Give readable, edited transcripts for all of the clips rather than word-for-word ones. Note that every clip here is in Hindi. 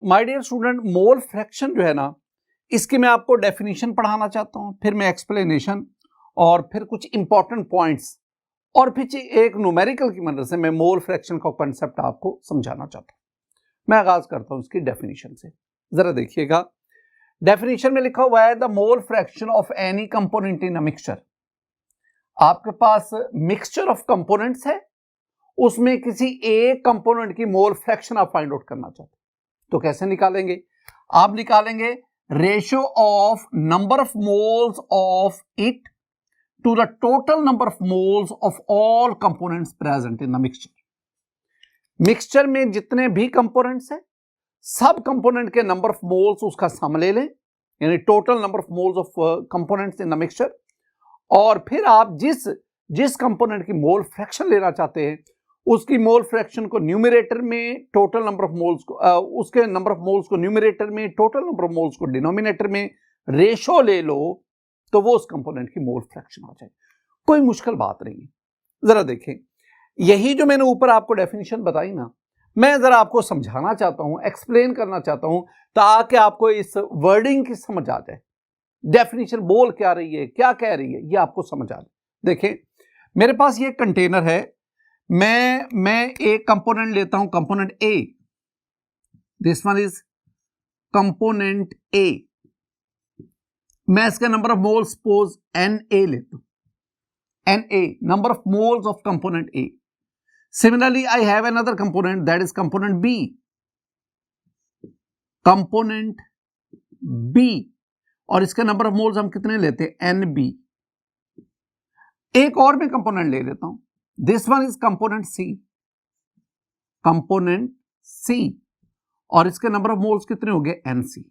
My dear student, mole fraction जो है ना, इसकी मैं आपको डेफिनेशन पढ़ाना चाहता हूं, फिर मैं एक्सप्लेनेशन और फिर कुछ इंपॉर्टेंट पॉइंट्स और फिर एक न्यूमेरिकल की मदद से मैं मोल फ्रैक्शन का कॉन्सेप्ट आपको समझाना चाहता हूं। मैं आगाज करता हूं इसकी डेफिनेशन से। जरा देखिएगा, डेफिनेशन में लिखा हुआ है the mole fraction of any component in a mixture. आपके पास मिक्सचर ऑफ कंपोनेंट्स है, उसमें किसी एक कंपोनेंट की मोल फ्रैक्शन आप फाइंड आउट करना चाहते हैं, तो कैसे निकालेंगे? आप निकालेंगे ratio of number of moles of it to the total number of moles of all components present in the mixture. Mixture में जितने भी कंपोनेंट्स हैं, सब कंपोनेंट के नंबर ऑफ मोल्स उसका सम ले लें, यानी total number of moles of components in the mixture, और फिर आप जिस कंपोनेंट की मोल फ्रैक्शन लेना चाहते हैं उसकी मोल फ्रैक्शन को न्यूमरेटर में, टोटल नंबर ऑफ मोल्स को उसके नंबर ऑफ मोल्स को न्यूमरेटर में, टोटल नंबर ऑफ मोल्स को डिनोमिनेटर में रेशो ले लो, तो वो उस कंपोनेंट की मोल फ्रैक्शन हो जाए। कोई मुश्किल बात नहीं है। जरा देखें, यही जो मैंने ऊपर आपको डेफिनेशन बताई ना, मैं जरा आपको समझाना चाहता हूं, एक्सप्लेन करना चाहता हूं, ताकि आपको इस वर्डिंग की समझ आ जाए, डेफिनेशन बोल क्या रही है, क्या कह रही है, ये आपको समझ आ जाए। देखें, मेरे पास ये कंटेनर है, मैं एक कंपोनेंट लेता हूं, component A, this one is component A. मैं इसका number of moles suppose Na लेता हूं, Na number of moles of component A. Similarly I have another component, that is component B, component B, और इसका नंबर ऑफ मोल्स हम कितने लेते हैं? Nb। एक और मैं कंपोनेंट ले लेता हूं, this one is component C, component C, और इसके नंबर ऑफ मोल्स कितने हो गए? Nc।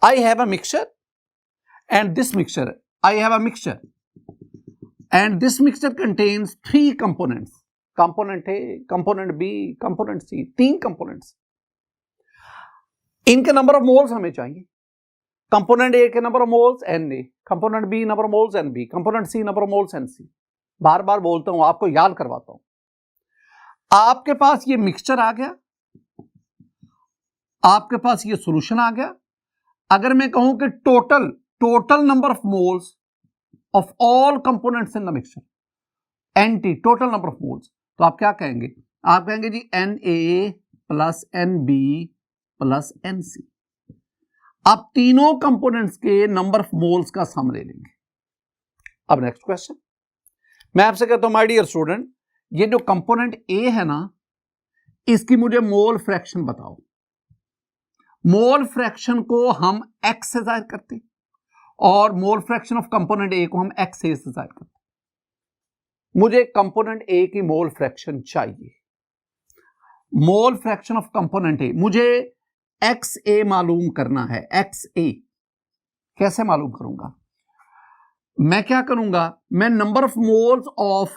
I have a mixture and this mixture, I have a mixture and this mixture contains 3 components, component A, component B, component C, 3 components। इनके नंबर ऑफ मोल्स हमें चाहिए। कंपोनेंट ए के number of moles Na, component B number of moles Nb, component C number of moles Nc। बार बार बोलता हूं, आपको याद करवाता हूं। आपके पास ये मिक्सचर आ गया, आपके पास ये सॉल्यूशन आ गया। अगर मैं कहूं कि total number of moles of all components in the mixture, NT, total number of moles, तो आप क्या कहेंगे? आप कहेंगे जी Na plus Nb plus Nc। आप तीनों कंपोनेंट्स के नंबर ऑफ मोल्स का सम ले लेंगे। अब नेक्स्ट क्वेश्चन, मैं आपसे कहता हूं माय डियर स्टूडेंट, ये जो कंपोनेंट ए है ना, इसकी मुझे मोल फ्रैक्शन बताओ। मोल फ्रैक्शन को हम x से जाहिर करते हैं और मोल फ्रैक्शन ऑफ कंपोनेंट ए को हम x से जाहिर करते हैं। मुझे कंपोनेंट ए की मोल फ्रैक्शन चाहिए। मोल फ्रैक्शन ऑफ कंपोनेंट ए मुझे XA मालूम करना है। XA कैसे मालूम करूंगा? मैं क्या करूंगा? मैं number of moles of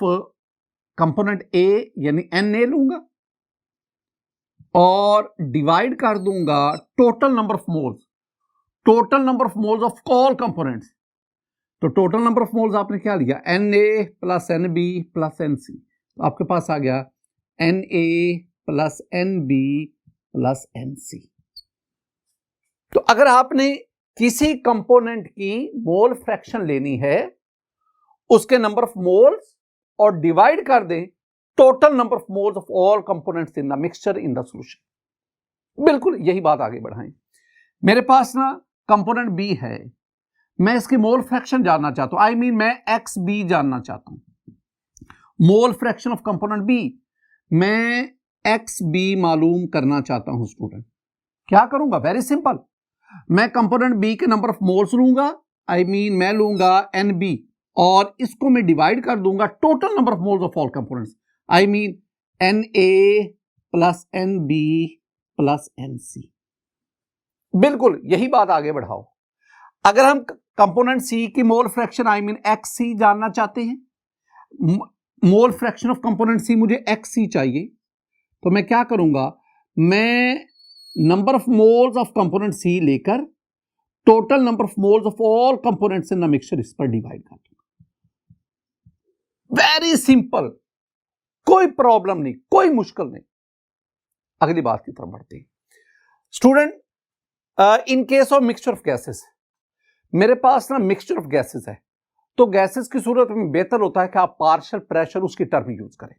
component ए यानी Na लूंगा और डिवाइड कर दूंगा total number of moles, total number of moles of all components. तो टोटल नंबर ऑफ मोल्स आपने क्या लिया? Na plus Nb plus Nc। तो आपके पास आ गया Na plus Nb plus Nc। तो अगर आपने किसी कंपोनेंट की मोल फ्रैक्शन लेनी है, उसके नंबर ऑफ मोल्स और डिवाइड कर दें total number of moles of all components in the mixture in the solution. बिल्कुल यही बात आगे बढ़ाएं। मेरे पास ना कंपोनेंट बी है, मैं इसकी मोल फ्रैक्शन जानना चाहता हूं, आई मीन मैं XB जानना चाहता हूं। Mole fraction of component B, मैं XB मालूम करना चाहता हूं स्टूडेंट। क्या करूंगा? वेरी सिंपल, मैं कंपोनेंट बी के नंबर ऑफ मोल्स लूंगा, आई मीन मैं लूंगा Nb और इसको मैं डिवाइड कर दूंगा total number of moles of all components, I mean Na plus Nb plus Nc। बिल्कुल यही बात आगे बढ़ाओ। अगर हम कंपोनेंट सी की mole fraction I mean XC जानना चाहते हैं, mole fraction of component C मुझे XC चाहिए, तो मैं क्या करूंगा? मैं number of moles of component C लेकर total number of moles of all components in the mixture इस पर डिवाइड कर दूंगा। वेरी सिंपल, कोई प्रॉब्लम नहीं, कोई मुश्किल नहीं। अगली बात की तरफ बढ़ते हैं। Student, in case of mixture of gases, मेरे पास ना मिक्सचर ऑफ गैसेस है, तो गैसेस की सूरत में बेहतर होता है कि आप पार्शियल प्रेशर उसकी टर्म यूज करें।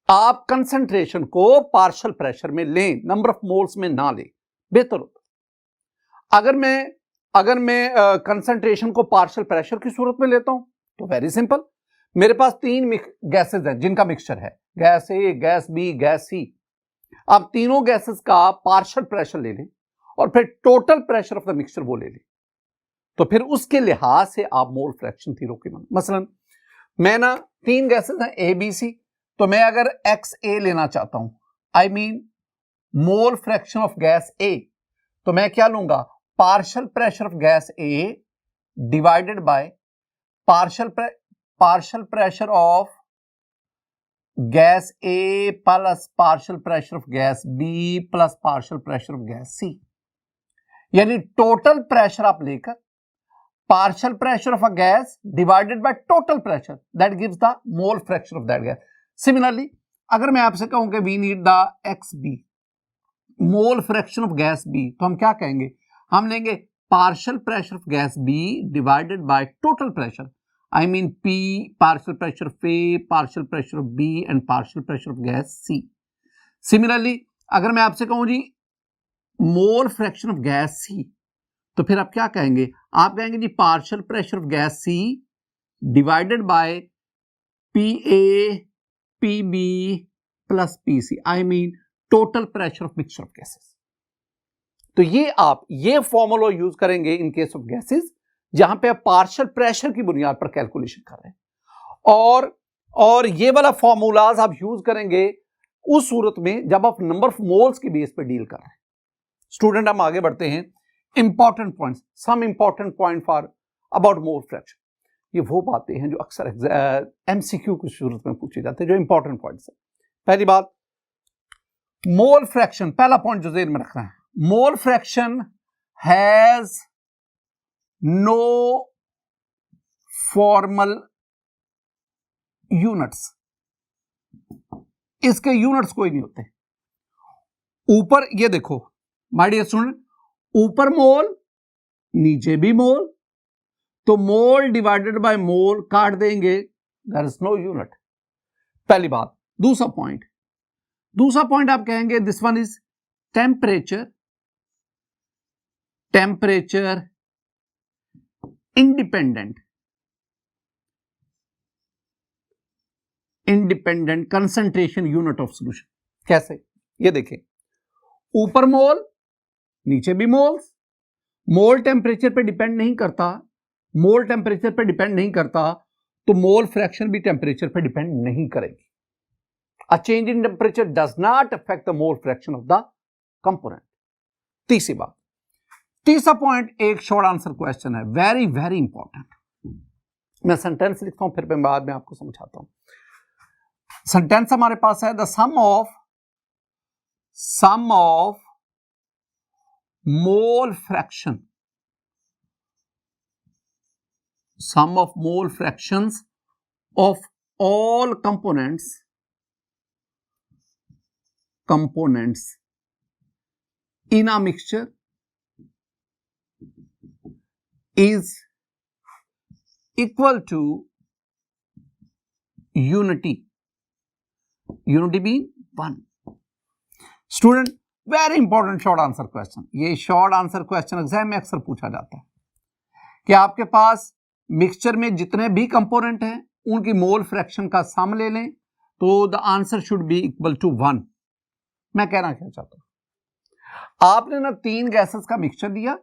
आप कंसंट्रेशन को पार्शियल प्रेशर में लें, नंबर ऑफ मोल्स में ना लें, बेहतर होता। अगर मैं कंसंट्रेशन को पार्शियल प्रेशर की सूरत में लेता हूं तो वेरी सिंपल, मेरे पास 3 गैसेस हैं जिनका मिक्सचर है, गैस ए, गैस बी, गैस सी। आप तीनों गैसेस का पार्शियल प्रेशर ले लें और फिर total pressure of the mixture वो ले लें, तो फिर उसके लिहाज से आप मोल फ्रैक्शन थ्योरम की मसलन मैं ना 3 गैसेस हैं ए बी सी, तो मैं अगर एक्स ए लेना चाहता हूं, I mean mole fraction of gas A, तो मैं क्या लूंगा, partial pressure of gas A divided by partial pressure of gas A plus partial pressure of gas B plus partial pressure of gas C. यानी टोटल प्रेशर आप लेकर partial pressure of a gas divided by total pressure, that gives the mole fraction of that gas. Similarly अगर मैं आपसे कहूं कि we need the x B, mole fraction of gas B, तो हम क्या कहेंगे, हम लेंगे partial pressure of gas B divided by total pressure, I mean P, partial pressure of A, partial pressure of B and partial pressure of gas C. Similarly, अगर मैं आपसे कहूं जी mole fraction of gas C, तो फिर आप क्या कहेंगे, आप कहेंगे जी partial pressure of gas C divided by PA, PB plus PC, I mean total pressure of mixture of gases. तो ये फॉर्मूला यूज करेंगे इन केस ऑफ गैसेस जहां पे आप पार्शियल प्रेशर की बुनियाद पर कैलकुलेशन कर रहे हैं, और ये वाला फॉर्मूलाज आप यूज करेंगे उस सूरत में जब आप नंबर ऑफ मोल्स की बेस पे डील कर रहे हैं। स्टूडेंट, हम आगे बढ़ते हैं। Important points, some important point for about mole fraction. ये वो बातें हैं जो अक्सर एमसीक्यू की सूरत में पूछी जाती है, जो इंपॉर्टेंट पॉइंट्स है। पहली बात, मोल फ्रैक्शन, पहला पॉइंट जो ज़हन में रखना है, mole fraction has no formal units, इसके यूनिट्स कोई नहीं होते। ऊपर ये देखो माय डियर स्टूडेंट, ऊपर मोल नीचे भी मोल, तो मोल डिवाइडेड बाय मोल काट देंगे, देयर इज नो यूनिट, पहली बात। दूसरा पॉइंट आप कहेंगे this one is temperature independent concentration unit of solution. कैसे, ये देखें, ऊपर मोल नीचे भी मोल्स, मोल टेम्परेचर पे डिपेंड नहीं करता, तो मोल फ्रैक्शन भी टेम्परेचर पे डिपेंड नहीं करेगी। A change in temperature does not affect the mole fraction of the component. तीसरा पॉइंट एक शॉर्ट आंसर क्वेश्चन है, वेरी वेरी इंपॉर्टेंट। मैं सेंटेंस लिखता हूं, फिर मैं बाद में आपको समझाता हूं। सेंटेंस हमारे पास है, the sum of mole fractions of all components in a mixture is equal to unity being 1। Student, very important short answer question. ये शॉर्ट आंसर क्वेश्चन एग्जाम में अक्सर पूछा जाता है कि आपके पास मिक्सचर में जितने भी कंपोनेंट हैं उनकी मोल फ्रैक्शन का सम ले लें, तो the answer should be equal to 1। मैं कहना क्या चाहता हूं, आपने ना 3 गैसेस का मिक्सचर दिया,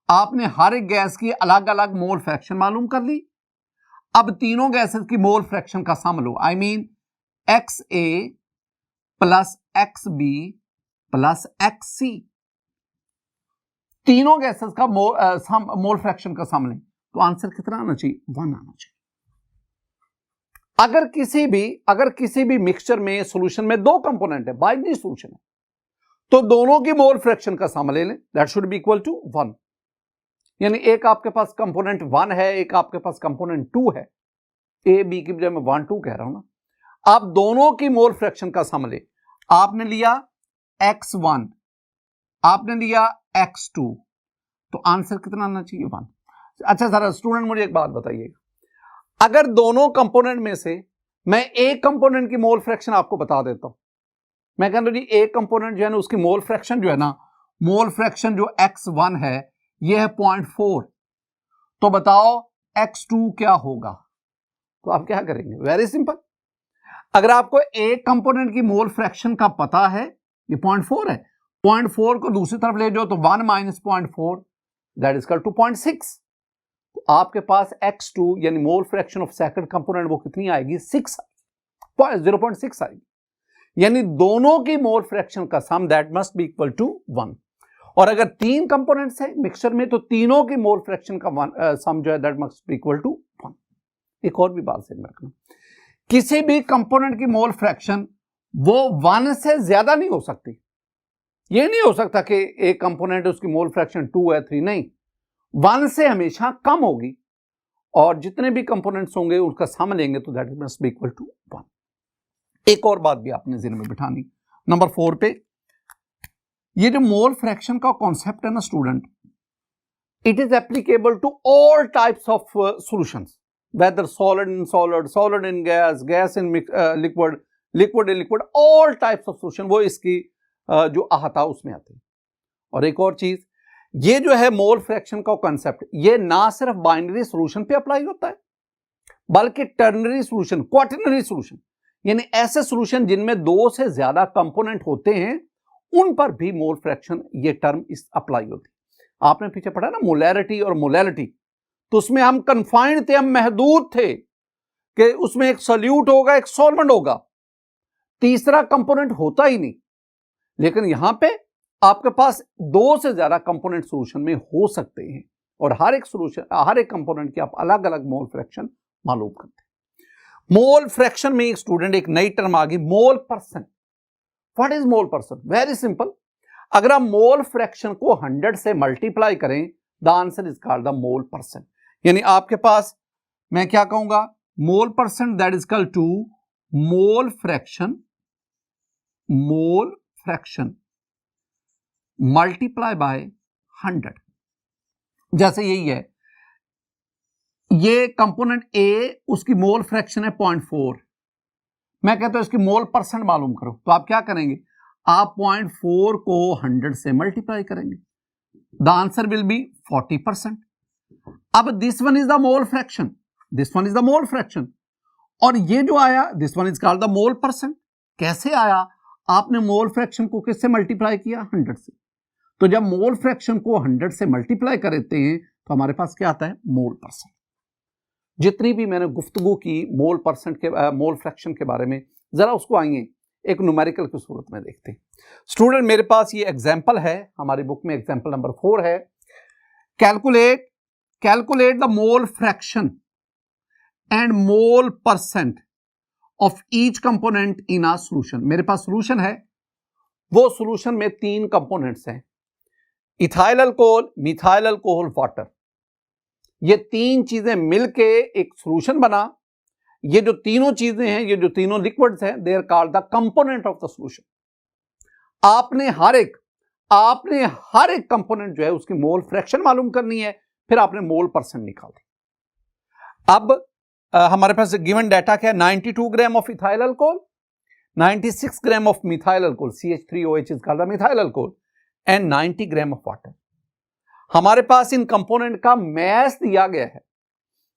आपने हर एक गैस की अलग अलग मोल फ्रैक्शन मालूम कर ली। अब तीनों गैसेस की मोल फ्रैक्शन का सम लो, I mean X A plus X B plus X C, तीनों गैसेस का मोल फ्रैक्शन का सम लें, तो आंसर कितना आना चाहिए, 1 आना चाहिए। अगर किसी भी मिक्सचर में सॉल्यूशन में 2 कंपोनेंट है, बाइनरी सॉल्यूशन है, तो दोनों की मोल फ्रैक्शन का सम ले लें, that should be equal to 1। यानी एक आपके पास कंपोनेंट 1 है, एक आपके पास कंपोनेंट 2 है, ए बी की बजाय मैं 1 2 कह रहा हूं ना। आप दोनों की मोल फ्रैक्शन का सम ले, आपने लिया x1, आपने लिया x2, तो आंसर कितना आना चाहिए? 1। अच्छा सर स्टूडेंट मुझे एक बात बताइएगा, अगर दोनों कंपोनेंट में से मैं एक कंपोनेंट की मोल फ्रैक्शन आपको बता देता हूं, मैं कहता हूं जी एक कंपोनेंट जो है ना उसकी मोल फ्रैक्शन जो है ना, मोल फ्रैक्शन जो x1 है ये है 0.4, तो बताओ x2 क्या होगा? तो आप क्या करेंगे? वेरी सिंपल, अगर आपको एक कंपोनेंट की मोल फ्रैक्शन का पता है, ये 0.4 है, 0.4 को दूसरी तरफ ले जाओ तो 1 minus 0.4 that is equal to 0.6, तो आपके पास x2 यानी mole fraction of second component वो कितनी आएगी? 0.6 आएगी, यानी दोनों की मोल फ्रैक्शन का sum that must be equal to 1। और अगर 3 कंपोनेंट्स है मिक्सचर में तो तीनों की मोल फ्रैक्शन का सम जो है that must be equal to 1। एक और भी बात समझ रखना, किसी भी कंपोनेंट की मोल फ्रैक्शन वो 1 से ज्यादा नहीं हो सकती। ये नहीं हो सकता कि एक कंपोनेंट उसकी मोल फ्रैक्शन 2 है 3, नहीं, 1 से हमेशा कम होगी, और जितने भी कंपोनेंट्स होंगे उसका सम लेंगे तो that must be equal to 1। एक और बात भी आपने ज़हन में बिठानी, नंबर 4 पे ये जो मोल फ्रैक्शन का कॉन्सेप्ट है ना student, it is applicable to all types of solutions, whether solid in solid, solid in gas, gas in liquid, liquid in liquid, all types of solution वो इसकी जो अहाता उसमें आते हैं। और एक और चीज, ये जो है मोल फ्रैक्शन का कॉन्सेप्ट ये ना सिर्फ बाइनरी सॉल्यूशन पे अप्लाई होता है बल्कि टर्नरी सॉल्यूशन, क्वाटरनरी सॉल्यूशन, यानी ऐसे सॉल्यूशन जिनमें 2 से ज्यादा कंपोनेंट होते हैं उन पर भी मोल फ्रैक्शन ये टर्म इस अप्लाई होती है। आपने पीछे पढ़ा ना मोलैरिटी और मोलैलिटी, तो उसमें हम कन्फाइंड थे, हम महदूद थे कि उसमें एक सॉल्यूट होगा एक सॉल्वेंट होगा, तीसरा कंपोनेंट होता ही नहीं। लेकिन यहां पे आपके पास 2 से ज्यादा कंपोनेंट सॉल्यूशन में हो सकते हैं और हर एक सॉल्यूशन, हर एक कंपोनेंट की आप अलग अलग मोल फ्रैक्शन मालूम करते हैं। मोल फ्रैक्शन में एक स्टूडेंट एक नई टर्म आ गई, mole percent. What is mole percent? Very simple, अगर आप मोल फ्रैक्शन को 100 से मल्टीप्लाई करें the answer is called the mole percent. यानी आपके पास मैं क्या कहूंगा, mole percent that is equal to mole fraction, mole fraction multiply by 100। जैसे यही है, ये कंपोनेंट ए उसकी मोल फ्रैक्शन है 0.4, मैं कहता हूं इसकी मोल परसेंट मालूम करो, तो आप क्या करेंगे, आप 0.4 को 100 से मल्टीप्लाई करेंगे, द आंसर विल बी 40%। अब this one is the mole fraction, this one is the mole fraction, और ये जो आया this one is called the mole percent. कैसे आया? आपने मोल फ्रैक्शन को किससे मल्टीप्लाई किया? 100 से। तो जब मोल फ्रैक्शन को 100 से मल्टीप्लाई करते हैं तो हमारे पास क्या आता है? मोल परसेंट। जितनी भी मैंने गुफ्तगू की मोल परसेंट के मोल फ्रैक्शन के बारे में, जरा उसको आइए एक न्यूमेरिकल की सूरत में देखते हैं। स्टूडेंट मेरे पास ये एग्जाम्पल है, हमारी बुक में एग्जाम्पल नंबर 4 है, calculate the mole fraction and mole percent of each component in a solution. मेरे पास सॉल्यूशन है, वो सॉल्यूशन में 3 कंपोनेंट्स हैं, ethyl alcohol, methyl alcohol, water. ये 3 चीजें मिलके एक सॉल्यूशन बना। ये जो तीनों चीजें हैं, ये जो तीनों लिक्विड्स हैं, they are called the component of the solution. आपने हर एक कंपोनेंट जो है उसकी मोल फ्रैक्शन मालूम करनी है, फिर आपने मोल परसेंट निकाल। अब हमारे पास गिवन डाटा क्या है, 92 gram of ethyl alcohol, 96 gram of methyl alcohol, CH3OH is called the methyl alcohol, and 90 gram of water. हमारे पास इन कंपोनेंट का मैस दिया गया है,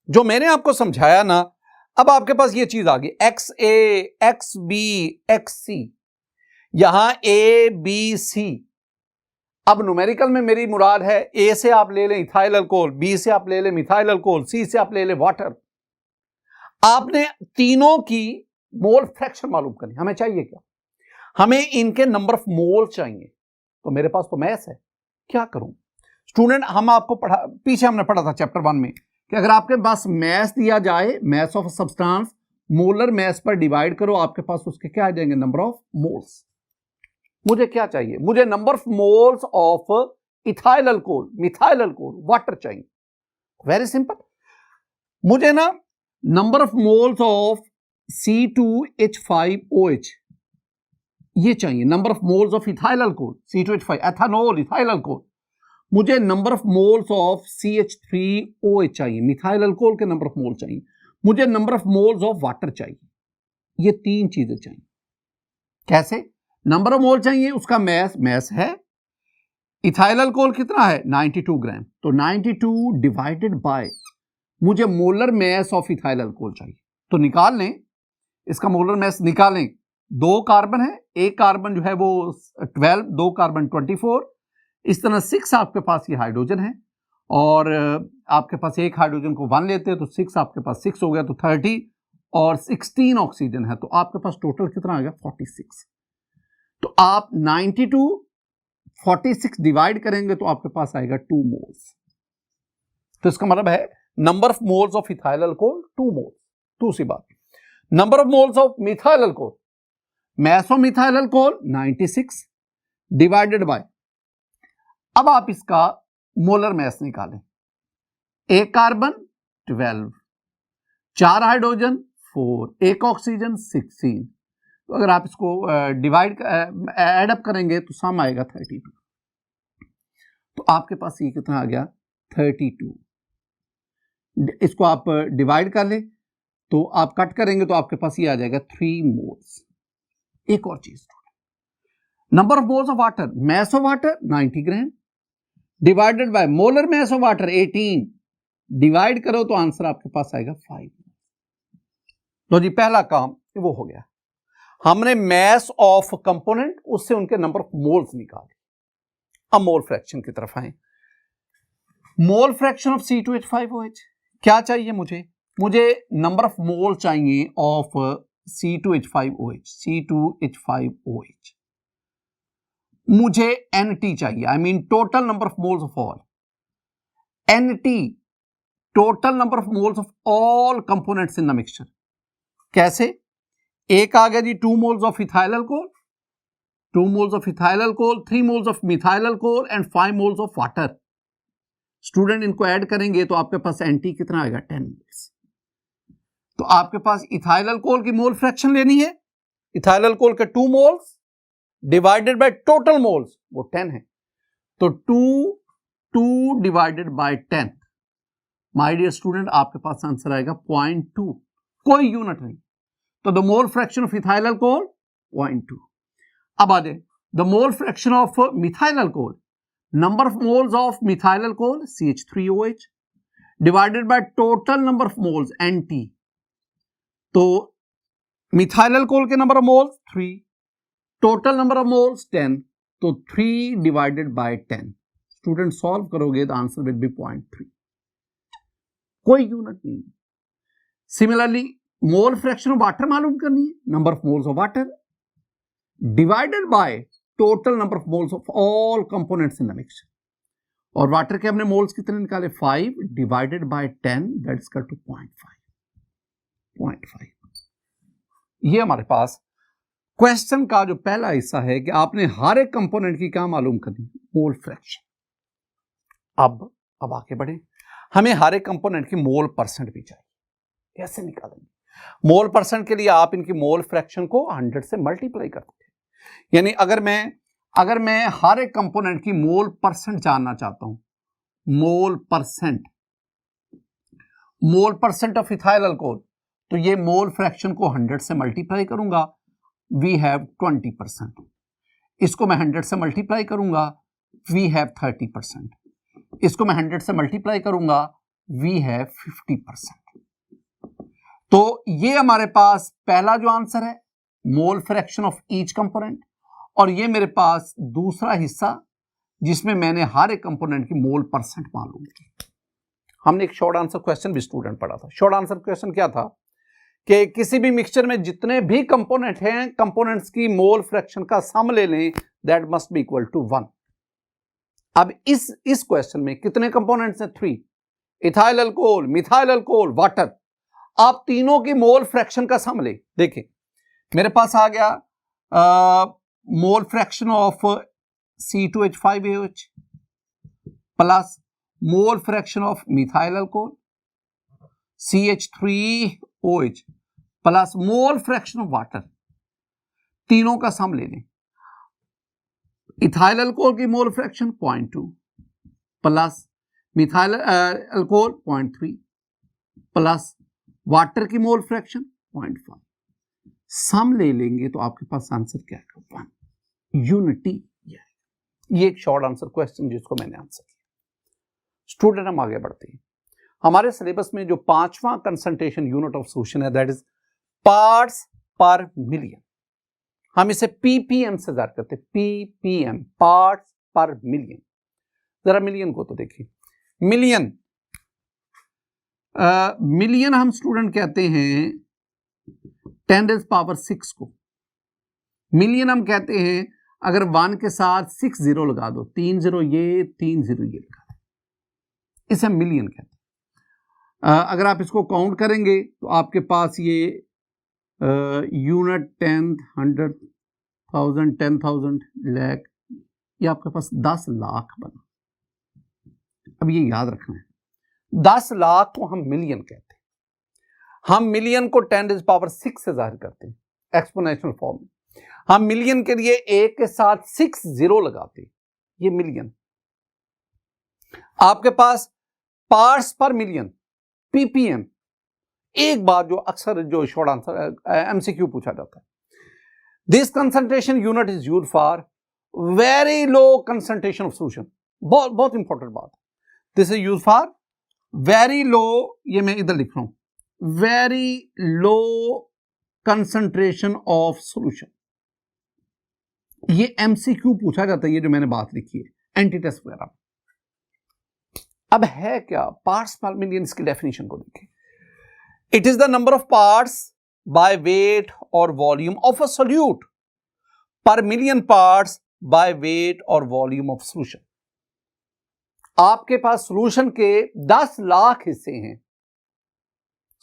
जो मैंने आपको समझाया ना। अब आपके पास ये चीज आ गई XA, XB, XC, यहां ABC। अब न्यूमेरिकल में मेरी मुराद है A से आप ले लें इथाइल अल्कोहल, B से आप ले लें मिथाइल अल्कोहल, C से आप ले लें वाटर। आपने तीनों की मोल फ्रैक्शन मालूम करनी। हमें चाहिए क्या? हमें इनके नंबर ऑफ मोल चाहिए। तो मेरे पास तो मैस है, क्या करूं स्टूडेंट? हम आपको पीछे हमने पढ़ा था चैप्टर 1 में कि अगर आपके पास मैस दिया जाए, mass of substance, molar mass पर डिवाइड करो, आपके पास उसके क्या आ जाएंगे? Number of moles. मुझे क्या चाहिए? मुझे number of moles of ethyl alcohol, methyl alcohol, water very. वेरी सिंपल, मुझे ना number of moles of C2H5OH ये चाहिए number of moles of ethyl alcohol C2H5 ethanol ethyl alcohol. मुझे number of moles of CH3OH चाहिए, मिथाइल अल्कोहल के नंबर ऑफ मोल चाहिए। मुझे number of moles of water चाहिए। ये तीन चीजें चाहिए। कैसे? नंबर ऑफ मोल चाहिए, उसका मैस है, इथाइल अल्कोहल कितना है 92 ग्राम, तो 92 डिवाइडेड बाय मुझे molar mass of ethyl alcohol चाहिए। तो निकाल लें, इसका मोलर मैस निकालें। 2 कार्बन है, एक कार्बन जो है वो 12, 2 कार्बन 24, इस तरह 6 आपके पास ये हाइड्रोजन है, और आपके पास एक हाइड्रोजन को 1 लेते हैं तो 6 आपके पास 6 हो गया, तो 30 और 16 ऑक्सीजन है, तो आपके पास टोटल कितना आ गया 46। तो आप 92 46 डिवाइड करेंगे तो आपके पास आएगा 2 मोल्स। तो इसका मतलब है number of moles of ethyl alcohol 2 moles. दूसरी बात, number of moles of methyl alcohol, mass of methyl alcohol 96 divided by, अब आप इसका मोलर मैस निकालें। एक कार्बन 12, 4 हाइड्रोजन 4, एक ऑक्सीजन 16, तो अगर आप इसको डिवाइड ऐड अप करेंगे तो सम आएगा 32। तो आपके पास ये कितना आ गया 32। इसको आप डिवाइड कर लें तो आप कट करेंगे तो आपके पास ये आ जाएगा 3 मोल्स। एक और चीज, number of moles of water, mass of water 90 gram divided by molar mass of water 18, divide करो तो आंसर आपके पास आएगा 5। तो जी पहला काम वो हो गया, हमने मैस ऑफ कंपोनेंट उससे उनके नंबर ऑफ मोल्स निकाले। अब मोल फ्रैक्शन की तरफ आए। मोल फ्रैक्शन ऑफ C2H5OH क्या चाहिए मुझे नंबर ऑफ मोल चाहिए ऑफ C2H5OH। मुझे NT चाहिए, I mean total number of moles of all. NT total number of moles of all components in the mixture. कैसे? एक आ गया जी 2 moles of ethyl alcohol, 2 moles of ethyl alcohol, 3 moles of methyl alcohol and 5 moles of water. Student इनको ऐड करेंगे तो आपके पास NT कितना आएगा 10 मोल्स। तो आपके पास इथाइल अल्कोहल की मोल फ्रैक्शन लेनी है, इथाइल अल्कोहल के 2 moles divided by total moles वो 10 है, तो 2 divided by 10, my dear student आपके पास आंसर आएगा 0.2, कोई यूनिट नहीं। तो the mole fraction of ethyl alcohol 0.2। अब आ जाए the mole fraction of methyl alcohol, number of moles of methyl alcohol CH3OH divided by total number of moles NT। तो मिथाइल अल्कोहल के number of moles 3, total number of moles 10, तो 3 डिवाइडेड बाय 10। स्टूडेंट सॉल्व करोगे द आंसर विल बी 0.3, कोई यूनिट नहीं। Similarly mole fraction of water मालूम करनी है, number of moles of water divided by total number of moles of all components in the mixture. और वाटर के हमने मोल्स कितने निकाले 5 divided by 10 that is equal to 0.5। ये हमारे पास क्वेश्चन का जो पहला हिस्सा है कि आपने हर एक कंपोनेंट की क्या मालूम करनी, मोल फ्रैक्शन। अब आगे बढ़े, हमें हर एक कंपोनेंट की मोल परसेंट भी चाहिए, कैसे निकालेंगे? मोल परसेंट के लिए आप इनकी मोल फ्रैक्शन को 100 से मल्टीप्लाई करते हैं। यानी अगर मैं हर एक कंपोनेंट की मोल परसेंट जानना चाहता हूं, मोल परसेंट ऑफ इथाइल अल्कोहल, तो ये मोल फ्रैक्शन को 100 से मल्टीप्लाई करूंगा, वी हैव 20%। इसको मैं 100 से मल्टीप्लाई करूंगा, वी हैव 30%। इसको मैं 100 से मल्टीप्लाई करूंगा, वी हैव 50%। तो ये हमारे पास पहला जो आंसर है mole fraction of each component, और ये मेरे पास दूसरा हिस्सा जिसमें मैंने हर एक कंपोनेंट की मोल परसेंट मालूम की। हमने एक शॉर्ट आंसर क्वेश्चन भी स्टूडेंट पढ़ा था। शॉर्ट आंसर क्वेश्चन क्या था कि किसी भी मिक्सचर में जितने भी कंपोनेंट हैं, कंपोनेंट्स की मोल फ्रैक्शन का सम ले लें, that must be equal to 1। अब इस क्वेश्चन में कितने कंपोनेंट्स हैं 3, ethyl alcohol, methyl alcohol, water. आप तीनों की मोल फ्रैक्शन का सम ले। देखिए मेरे पास आ गया मोल fraction of C2H5OH plus mole fraction of methyl alcohol CH3OH plus mole fraction of water. तीनों का सम ले लें। इथाइल अल्कोहल की mole fraction 0.2 plus methyl alcohol 0.3 plus water की मोल फ्रैक्शन 0.5, सम ले लेंगे तो आपके पास आंसर क्या है? 1 यूनिटी। ये एक शॉर्ट आंसर क्वेश्चन जिसको मैंने आंसर किया। स्टूडेंट, हम आगे बढ़ते हैं। हमारे सिलेबस में जो 5वां कंसंट्रेशन यूनिट ऑफ सोल्यूशन है दैट इज पार्ट्स पर मिलियन। हम इसे पीपीएम से जाहिर करते हैं, पीपीएम, पार्ट्स पर मिलियन। जरा मिलियन को तो देखिए, मिलियन मिलियन हम स्टूडेंट कहते हैं 10⁻⁶ को। मिलियन हम कहते हैं अगर 1 के साथ 6 जीरो लगा दो, 3 0 ये 3 0 ये लगा दो, इसे हम मिलियन कहते हैं। अगर आप इसको काउंट करेंगे तो आपके पास ये यूनिट 10, 100,000, 10,000, लाख, ये आपके पास 10 लाख बना। अब ये याद रखना है, 10 लाख को हम मिलियन कहते हैं। हम मिलियन को 10⁻⁶ से जाहिर करते हैं एक्सपोनेंशियल फॉर्म में। हम मिलियन के लिए 1 के साथ 6 जीरो लगाते हैं, ये मिलियन। आपके पास पार्ट्स पर मिलियन, पीपीएम। एक बात जो अक्सर जो शॉर्ट आंसर एमसीक्यू पूछा जाता है, this concentration unit is used for very low concentration of solution. बहुत बहुत इंपॉर्टेंट बात, this is used for very low, ये मैं इधर लिख रहा हूं, very low concentration of solution. ये एमसीक्यू पूछा जाता है, ये जो मैंने बात लिखी है एंटी टेस्ट वगैरह। अब है क्या पार्ट्स पर मिलियन, इसकी डेफिनेशन को देखिए। It is the number of parts by weight और वॉल्यूम ऑफ अ सोल्यूट पर मिलियन पार्ट्स बाय वेट और वॉल्यूम ऑफ सोल्यूशन। आपके पास सोल्यूशन के 10 लाख हिस्से हैं,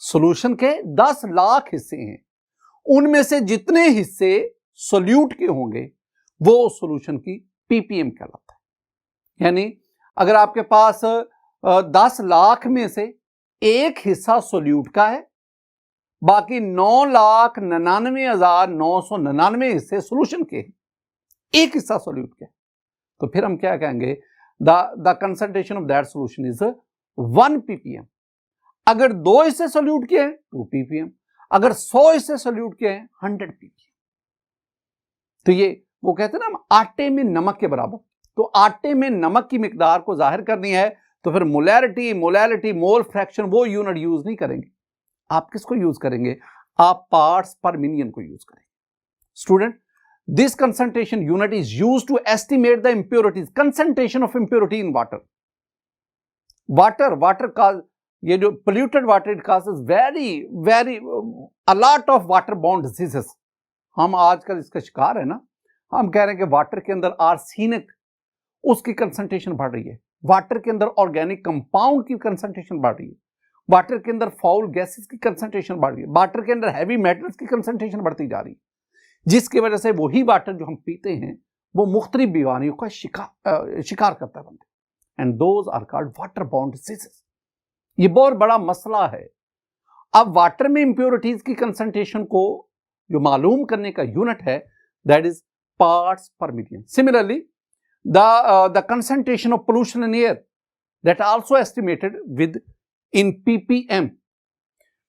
सोल्यूशन के 10 लाख हिस्से हैं, उनमें से जितने हिस्से सोल्यूट के होंगे वो सोल्यूशन की पीपीएम कहलाता है। यानी अगर आपके पास 10 लाख में से एक हिस्सा सोल्यूट का है, बाकी 9,99,999 हिस्से सोल्यूशन के हैं, एक हिस्सा सोल्यूट के, तो फिर हम क्या कहेंगे? The concentration of that solution is 1 ppm। अगर 2 हिस्से सोल्यूट के हैं 2 ppm, अगर 100 हिस्से सोल्यूट के हैं 100 ppm। तो ये वो कहते हैं ना आटे में नमक के बराबर। तो आटे में नमक की मिकदार को जाहिर करनी है तो फिर मोलैरिटी, मोलैलिटी, मोल फ्रैक्शन वो यूनिट यूज नहीं करेंगे। आप किसको यूज करेंगे? आप पार्ट्स पर मिलियन को यूज करेंगे। Student, this concentration unit is used to estimate the impurities, concentration of impurity in water. Water का ये जो polluted water, it causes very a lot of water borne diseases. हम आजकल इसका शिकार है ना, हम कह रहे हैं कि वाटर के अंदर आर्सेनिक, उसकी कंसंट्रेशन बढ़ रही है, वाटर के अंदर ऑर्गेनिक कंपाउंड की कंसंट्रेशन बढ़ रही है, वाटर के अंदर फाउल गैसेस की कंसंट्रेशन बढ़ रही है, वाटर के अंदर हैवी मेटल्स की कंसंट्रेशन बढ़ती जा रही है, जिसकी वजह से वही वाटर जो हम पीते हैं वो मुख्तलिफ बीमारियों का शिकार करता है बंदे, and those are called water borne diseases. ये बहुत बड़ा मसला है। अब वाटर में इंप्योरिटीज की कंसंट्रेशन को जो मालूम करने का यूनिट है दैट इज पार्ट्स पर million. Similarly the concentration of pollution in air that also estimated with in ppm.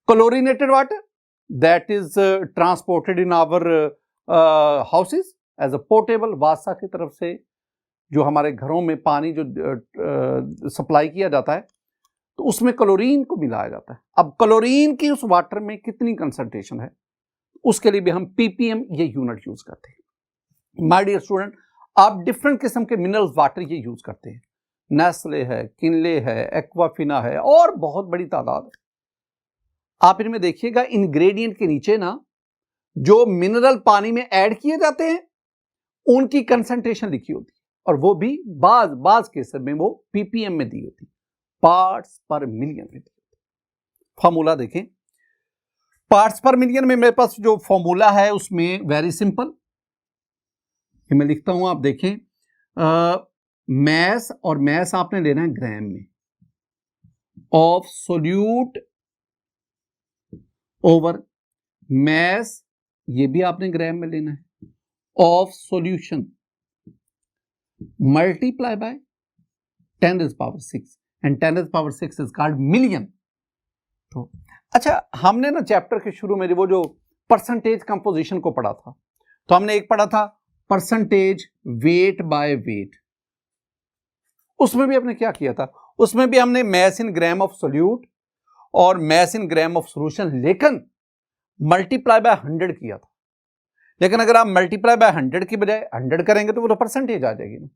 Chlorinated water that is transported in our houses as a potable, वासा की तरफ से जो हमारे घरों में पानी जो सप्लाई किया जाता है तो उसमें क्लोरीन को मिलाया जाता है। अब क्लोरीन की उस वाटर में कितनी कंसंट्रेशन है उसके लिए भी हम ppm ये यूनिट यूज करते हैं। माय डियर स्टूडेंट, आप डिफरेंट किस्म के मिनरल्स वाटर ये यूज करते हैं, नेस्ले है, किनले है, एक्वाफिना है और बहुत बड़ी तादाद है। आप इनमें देखिएगा इंग्रेडिएंट के नीचे ना जो मिनरल पानी में ऐड किए जाते हैं उनकी कंसंट्रेशन लिखी होती है और वो भी बाज केस में वो पीपीएम में दी होती, पार्ट्स पर मिलियन में दी होती। फॉर्मूला देखें, पार्ट्स पर मिलियन में मेरे पास जो फॉर्मूला है उसमें वेरी सिंपल, ये मैं लिखता हूं, आप देखें, मैस, और मैस आपने लेना है ग्राम में, ऑफ सोल्यूट ओवर मैस, ये भी आपने ग्राम में लेना है, of solution multiply by 10 raised power 6 and 10 raised power 6 is called million. तो अच्छा, हमने ना चैप्टर के शुरू में वो जो परसेंटेज कंपोजिशन को पढ़ा था, तो हमने एक पढ़ा था परसेंटेज वेट बाय वेट। उसमें भी हमने क्या किया था, उसमें भी हमने mass in gram of solute और mass in gram of solution लेकिन मल्टीप्लाई बाय 100 किया था। लेकिन अगर आप मल्टीप्लाई बाय 100 की बजाय 100 करेंगे तो वो तो परसेंटेज आ जाएगी ना।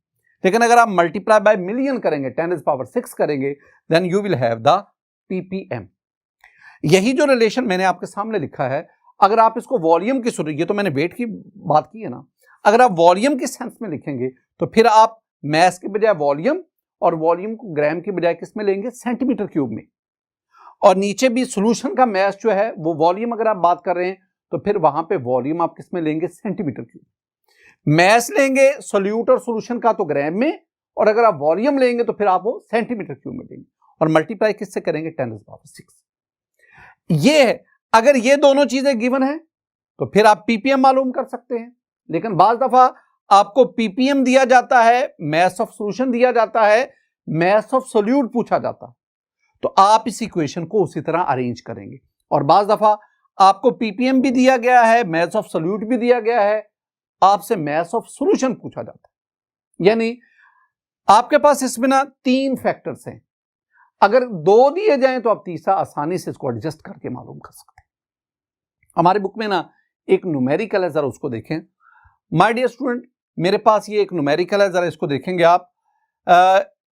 लेकिन अगर आप मल्टीप्लाई बाय मिलियन करेंगे, 10 raised power 6 करेंगे, then you will have the ppm। यही जो रिलेशन मैंने आपके सामने लिखा है, अगर आप इसको वॉल्यूम की सूरत, ये तो मैंने वेट की बात की है ना, अगर आप वॉल्यूम के सेंस में लिखेंगे तो फिर आप मैस की बजाय वॉल्यूम और वॉल्यूम को ग्राम की बजाय किस में लेंगे, सेंटीमीटर क्यूब में। और नीचे भी सोल्यूशन का मैस जो है वो वॉल्यूम अगर आप बात कर रहे हैं तो फिर वहां पे वॉल्यूम आप किस में लेंगे, सेंटीमीटर क्यूब। मैस लेंगे सोल्यूट और सोल्यूशन का तो ग्राम में, और अगर आप वॉल्यूम लेंगे तो फिर आप वो सेंटीमीटर क्यूब में लेंगे और मल्टीप्लाई किससे करेंगे, 10 raised power 6। ये है, अगर ये दोनों चीजें गिवन है तो फिर आप पीपीएम मालूम कर सकते हैं। लेकिन बाज दफा आपको पीपीएम दिया जाता है, मैस ऑफ सोल्यूशन दिया जाता है, मैस ऑफ सोल्यूट पूछा जाता है, तो आप इस इक्वेशन को उसी तरह अरेंज करेंगे। और बाज दफा आपको पीपीएम भी दिया गया है, मैस ऑफ सोल्यूट भी दिया गया है, आपसे मैस ऑफ सोल्यूशन पूछा जाता है। यानी आपके पास इसमें ना 3 फैक्टर्स हैं, अगर 2 दिए जाएं तो आप तीसरा आसानी से इसको एडजस्ट करके मालूम कर सकते हैं। हमारी बुक में ना एक न्यूमेरिकल है, जरा उसको देखें। माय डियर स्टूडेंट, मेरे पास ये एक न्यूमेरिकल है, जरा इसको देखेंगे आप।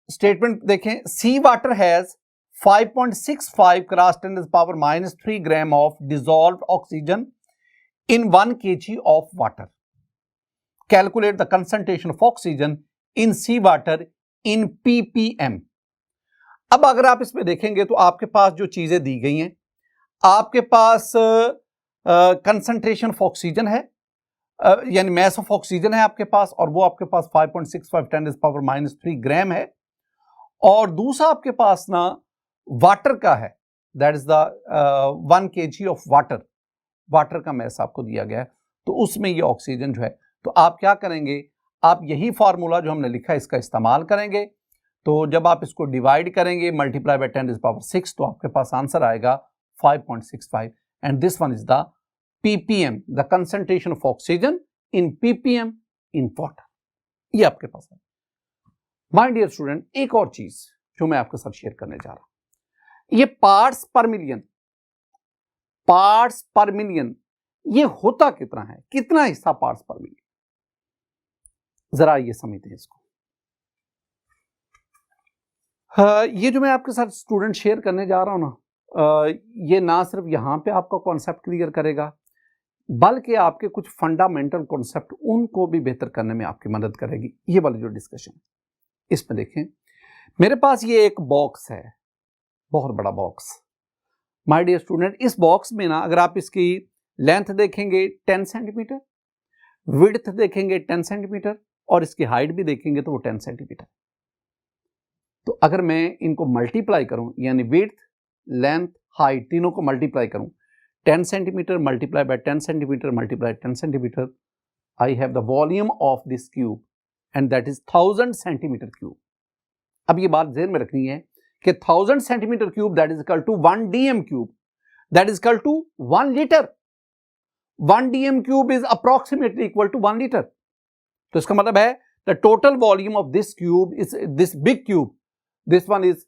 स्टेटमेंट देखें, sea water has 5.65 cross 10 raised power -3 gram of dissolved oxygen in 1 kg of water. Calculate the concentration of oxygen in sea water in ppm। अब अगर आप इसमें देखेंगे तो आपके पास जो चीजें दी गई हैं, आपके पास कंसंट्रेशन ऑफ ऑक्सीजन है, यानी मैस ऑफ ऑक्सीजन है आपके पास, और वो आपके पास 5.65 10 raised power -3 ग्राम है। और दूसरा आपके पास ना वाटर का है, that is the 1 kg of water, water का मैस आपको दिया गया है, तो उसमें ये ऑक्सीजन जो है, तो आप क्या करेंगे, आप यही फार्मूला जो हमने लिखा है इसका इस्तेमाल करेंगे। तो जब आप इसको डिवाइड करेंगे मल्टीप्लाई बाय 10 raised power 6 तो आपके पास आंसर आएगा 5.65 and this one is the ppm, the concentration of oxygen in ppm in water. ये आपके पास है। माय डियर स्टूडेंट, एक और चीज जो मैं आपके साथ शेयर करने जा रहा हूं, ये पार्ट्स पर मिलियन, पार्ट्स पर मिलियन ये होता कितना है, कितना हिस्सा पार्ट्स पर मिलियन, जरा ये समझते हैं इसको। ये जो मैं आपके साथ स्टूडेंट शेयर करने जा रहा हूं ना, ये ना सिर्फ यहां पे आपका कॉन्सेप्ट क्लियर करेगा, बल्कि आपके कुछ फंडामेंटल कॉन्सेप्ट उनको भी बेहतर करने में आपकी मदद करेगी। ये वाली जो डिस्कशन है, इसमें देखें, मेरे पास ये एक बॉक्स है, बहुत बड़ा बॉक्स। माय डियर स्टूडेंट, इस बॉक्स में ना अगर आप इसकी लेंथ देखेंगे 10 सेंटीमीटर, विड्थ देखेंगे 10 सेंटीमीटर, और इसकी हाइट भी देखेंगे तो वो 10 सेंटीमीटर। तो अगर मैं इनको मल्टीप्लाई करूं, यानी विड्थ, लेंथ, हाइट तीनों को मल्टीप्लाई करूं, 10 centimetre multiply by 10 centimetre multiply 10 centimetre, I have the volume of this cube and that is 1000 centimetre cube. अब ये बात ध्यान में रखनी है कि 1000 centimetre cube that is equal to 1 dm cube, that is equal to 1 litre. 1 dm cube is approximately equal to 1 litre. तो इसका मतलब है the total volume of this cube is this big cube, this one is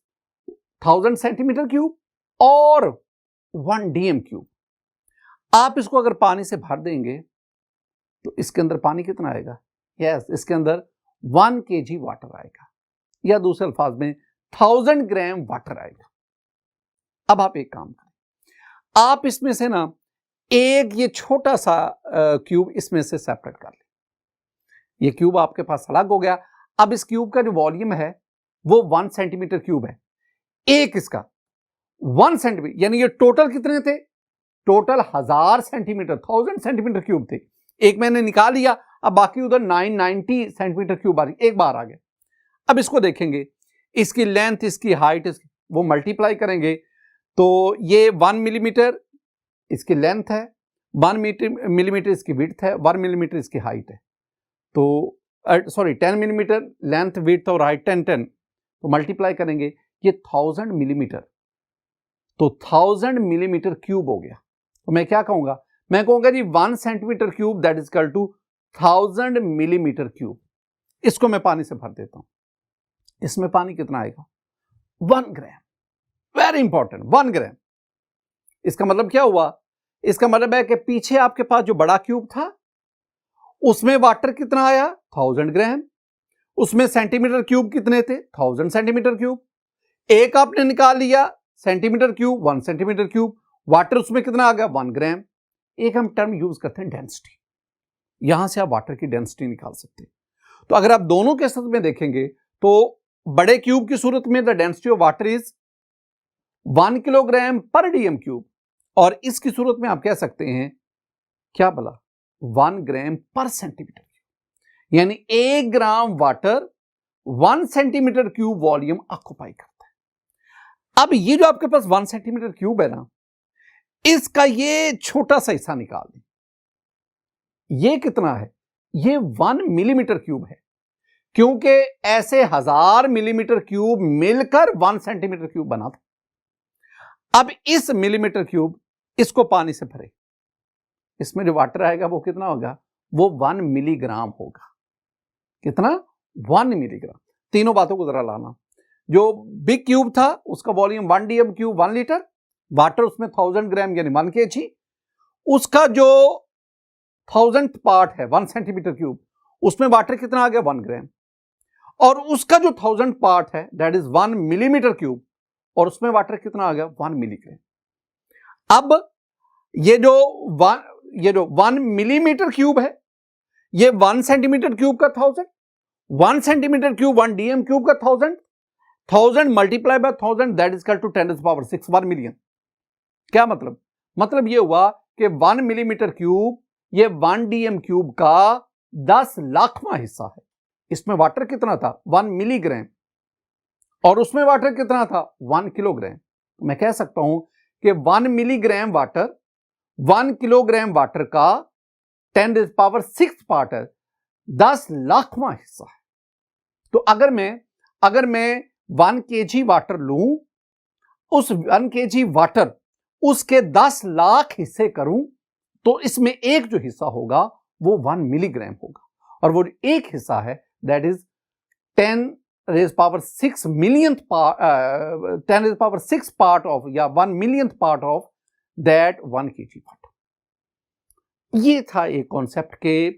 1000 centimetre cube और 1 dm क्यूब। आप इसको अगर पानी से भर देंगे तो इसके अंदर पानी कितना आएगा, यस, इसके अंदर 1 kg वाटर आएगा, या दूसरे अल्फाज में 1000 ग्राम वाटर आएगा। अब आप एक काम करें, आप इसमें से ना एक ये छोटा सा क्यूब इसमें से सेपरेट कर लें। ये क्यूब आपके पास अलग हो गया। अब इस क्यूब का जो वॉल्यूम है वो 1 सेंटीमीटर क्यूब है, एक इसका 1 सेंटीमीटर, यानी ये टोटल कितने थे, टोटल 1000 सेंटीमीटर, 1000 सेंटीमीटर क्यूब थे। एक मैंने निकाल लिया, अब बाकी उधर 990 सेंटीमीटर क्यूब एक बार आ गया। अब इसको देखेंगे, इसकी लेंथ, इसकी हाइट, वो मल्टीप्लाई करेंगे तो ये 1 मिलीमीटर इसकी लेंथ है, 1 मिलीमीटर इसकी विड्थ है, 1 मिलीमीटर इसकी हाइट है। तो सॉरी 10 मिलीमीटर लेंथ विड्थ और हाइट 10 10, तो मल्टीप्लाई करेंगे ये 1000 मिलीमीटर, तो 1000 मिलीमीटर क्यूब हो गया। तो मैं क्या कहूंगा, मैं कहूंगा जी 1 centimetre cube that is equal to 1000 millimetre cube. इसको मैं पानी से भर देता हूं, इसमें पानी कितना आएगा 1 ग्राम, वेरी इंपॉर्टेंट 1 ग्राम। इसका मतलब क्या हुआ, इसका मतलब है कि पीछे आपके पास जो बड़ा क्यूब था उसमें वाटर कितना आया 1000 ग्राम, उसमें सेंटीमीटर क्यूब कितने थे 1000 सेंटीमीटर क्यूब, एक आपने निकाल लिया centimetre cube 1 centimetre cube, water उसमें कितना आ गया 1 ग्राम। एक हम टर्म यूज करते हैं डेंसिटी, यहां से आप वाटर की डेंसिटी निकाल सकते हैं। तो अगर आप दोनों के केसेस में देखेंगे तो बड़े क्यूब की सूरत में the density of water is 1 kilogram पर डीएम क्यूब, और इसकी सूरत में आप कह सकते हैं क्या बोला 1 ग्राम पर सेंटीमीटर क्यूब, यानी 1 gram water 1 centimetre cube volume occupy करता है। अब ये जो आपके पास 1 सेंटीमीटर क्यूब है ना, इसका ये छोटा सा हिस्सा निकाल दें, ये कितना है, ये 1 मिलीमीटर क्यूब है, क्योंकि ऐसे 1000 मिलीमीटर क्यूब मिलकर 1 सेंटीमीटर क्यूब बना था। अब इस मिलीमीटर क्यूब इसको पानी से भरे, इसमें जो वाटर आएगा वो कितना होगा, वो 1 मिलीग्राम होगा। कितना 1 मिलीग्राम। तीनों बातों को जरा लाना, जो बिग क्यूब था उसका volume 1 DM cube 1 litre, water उसमें 1000 ग्राम यानी 1 kg, उसका जो 1000th पार्ट है 1 सेंटीमीटर क्यूब, उसमें वाटर कितना आ गया 1 ग्राम, और उसका जो 1000th पार्ट है दैट इज 1 मिलीमीटर क्यूब, और उसमें वाटर कितना आ गया 1 मिलीग्राम। अब ये जो 1 मिलीमीटर क्यूब है, ये 1 सेंटीमीटर क्यूब का 1000, 1 सेंटीमीटर क्यूब 1 डीएम क्यूब का 1000, 1000 multiply by 1000 that is equal to 10⁻⁶ 1 million. क्या मतलब, मतलब ये हुआ कि 1 मिलीमीटर क्यूब ये 1 डीएम क्यूब का 10 लाखवां हिस्सा है। इसमें वाटर कितना था 1 मिलीग्राम, और उसमें वाटर कितना था 1 किलोग्राम। मैं कह सकता हूं कि 1 मिलीग्राम वाटर 1 किलोग्राम वाटर का 10⁻⁶ पार्ट है, 10 लाखवां हिस्सा है। तो अगर मैं 1 kg वाटर लूं, उस 1 kg वाटर उसके 10 लाख हिस्से करूं, तो इसमें एक जो हिस्सा होगा वो 1 मिलीग्राम होगा, और वो एक हिस्सा है that is 10⁻⁶ millionth part, 10⁻⁶ part of या 1 millionth part of that 1 kg water. ये था एक कॉन्सेप्ट के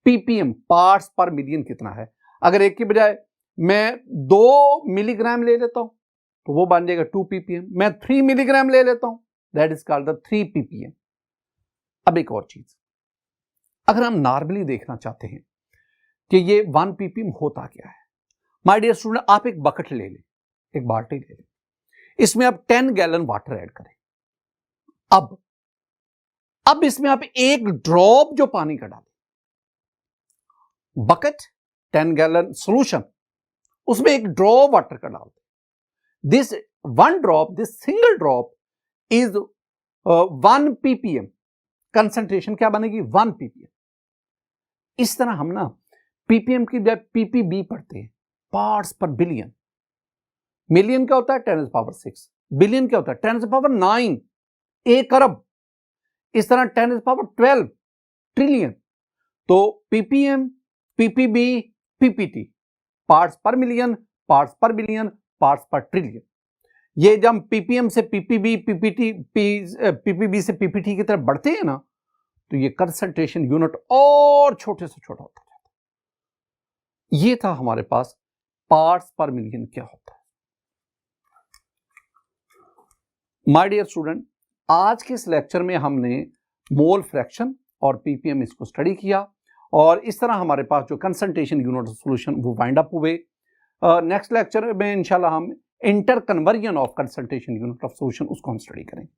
पीपीएम पार्ट्स पर मिलियन कितना है। अगर एक की बजाय मैं 2 मिलीग्राम ले लेता हूं तो वो बन जाएगा 2 ppm, मैं 3 मिलीग्राम ले लेता हूं that is called the 3 ppm। अब एक और चीज, अगर हम नॉर्मली देखना चाहते हैं कि ये 1 ppm होता क्या है, माय डियर स्टूडेंट, आप एक बकेट ले लें, एक बाल्टी ले लें, इसमें आप 10 गैलन वाटर ऐड करें। अब इसमें आप एक ड्रॉप जो पानी का डालें, बकेट 10 गैलन सोल्यूशन, उसमें एक ड्रॉप वाटर का डाल दें। This 1 drop, this single drop is 1 ppm, concentration क्या बनेगी 1 ppm। इस तरह हम ना ppm की जब ppb पढ़ते हैं, पार्ट्स पर बिलियन, मिलियन क्या होता है 10⁻⁶, बिलियन क्या होता है 10⁻⁹, 1 अरब, इस तरह 10⁻12 ट्रिलियन। तो ppm, ppb, ppt, पार्ट्स पर मिलियन, पार्ट्स पर बिलियन, पार्ट्स पर ट्रिलियन। ये जब ppm से ppb, ppb से ppt की तरफ बढ़ते हैं ना, तो ये कंसंट्रेशन यूनिट और छोटे से छोटा होता जाता है। ये था हमारे पास पार्ट्स पर मिलियन क्या होता है। माय डियर स्टूडेंट, आज के इस लेक्चर में हमने मोल फ्रैक्शन और पीपीएम इसको स्टडी किया, और इस तरह हमारे पास जो कंसंट्रेशन यूनिट ऑफ सॉल्यूशन वो वाइंड अप हुए। नेक्स्ट लेक्चर में इंशाल्लाह हम inter conversion of concentration unit of solution उसको हम स्टडी करेंगे।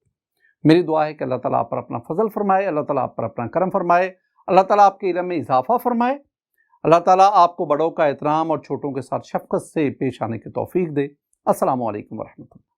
मेरी दुआ है कि अल्लाह ताला आप पर अपना फजल फरमाए, अल्लाह ताला आप पर अपना करम फरमाए, अल्लाह ताला आपके इल्म में इजाफा फरमाए, अल्लाह ताला आपको बड़ों का एहतराम और छोटों के साथ शफकत से पेश आने की तौफीक दे। अस्सलामु अलैकुम व रहमतुल्लाह।